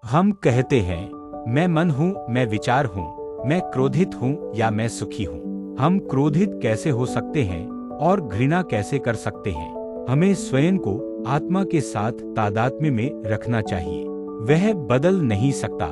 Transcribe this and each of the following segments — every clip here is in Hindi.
हम कहते हैं मैं मन हूँ, मैं विचार हूँ, मैं क्रोधित हूँ या मैं सुखी हूँ। हम क्रोधित कैसे हो सकते हैं और घृणा कैसे कर सकते हैं? हमें स्वयं को आत्मा के साथ तादात्म्य में रखना चाहिए। वह बदल नहीं सकता।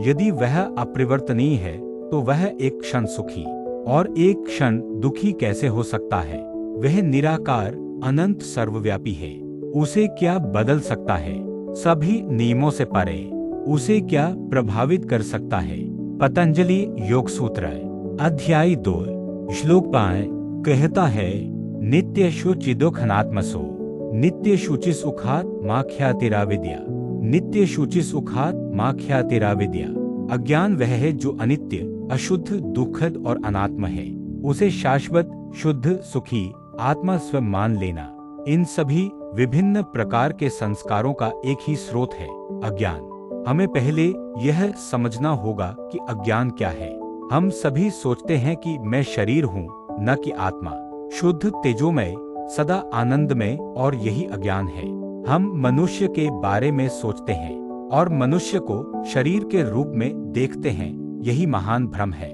यदि वह अपरिवर्तनीय है तो वह एक क्षण सुखी और एक क्षण दुखी कैसे हो सकता है? वह निराकार अनंत सर्वव्यापी है। उसे क्या बदल सकता है? सभी नियमों से परे उसे क्या प्रभावित कर सकता है? पतंजलि योग सूत्र अध्याय 2 श्लोक 5 कहता है, नित्य शुचि दुखनात्मसो नित्य शुचि सुखात माख्यातिरा विद्या। नित्य शुचि सुखात माख्यातिरा विद्या। अज्ञान वह है जो अनित्य, अशुद्ध, दुखद और अनात्म है। उसे शाश्वत, शुद्ध, सुखी आत्मा स्वयं मान लेना। इन सभी विभिन्न प्रकार के संस्कारों का एक ही स्रोत है, अज्ञान। हमें पहले यह समझना होगा कि अज्ञान क्या है। हम सभी सोचते हैं कि मैं शरीर हूँ, न कि आत्मा। शुद्ध, तेजोमय, सदा आनंदमय, और यही अज्ञान है। हम मनुष्य के बारे में सोचते हैं और मनुष्य को शरीर के रूप में देखते हैं, यही महान भ्रम है।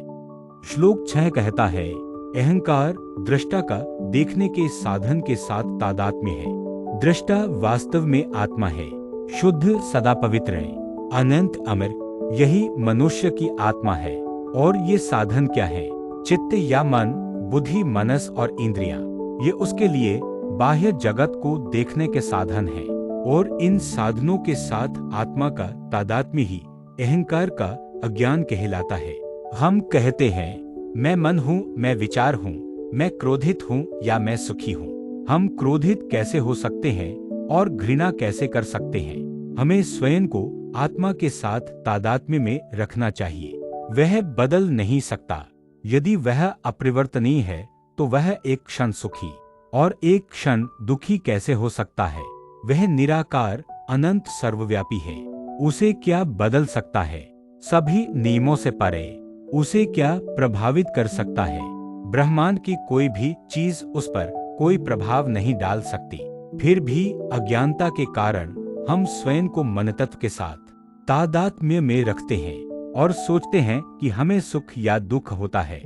श्लोक 6 कहता है, अहंकार दृष्टा का देखने के साधन के साथ तादात्म्य है। दृष्टा वास्तव में आत्मा है, शुद्ध, सदा पवित्र है, अनंत, अमर। यही मनुष्य की आत्मा है। और ये साधन क्या है? चित्त या मन, बुद्धि, मनस और इंद्रियां। ये उसके लिए बाह्य जगत को देखने के साधन हैं। और इन साधनों के साथ आत्मा का तादात्म्य ही अहंकार का अज्ञान कहलाता है। हम कहते हैं मैं मन हूँ, मैं विचार हूँ, मैं क्रोधित हूँ या मैं सुखी हूँ। हम क्रोधित कैसे हो सकते हैं और घृणा कैसे कर सकते हैं? हमें स्वयं को आत्मा के साथ तादात्म्य में रखना चाहिए। वह बदल नहीं सकता। यदि वह अपरिवर्तनीय है तो वह एक क्षण सुखी और एक क्षण दुखी कैसे हो सकता है? वह निराकार अनंत सर्वव्यापी है। उसे क्या बदल सकता है? सभी नियमों से परे उसे क्या प्रभावित कर सकता है? ब्रह्मांड की कोई भी चीज उस पर कोई प्रभाव नहीं डाल सकती। फिर भी अज्ञानता के कारण हम स्वयं को मनतत्व के साथ तादात्म्य में रखते हैं और सोचते हैं कि हमें सुख या दुख होता है।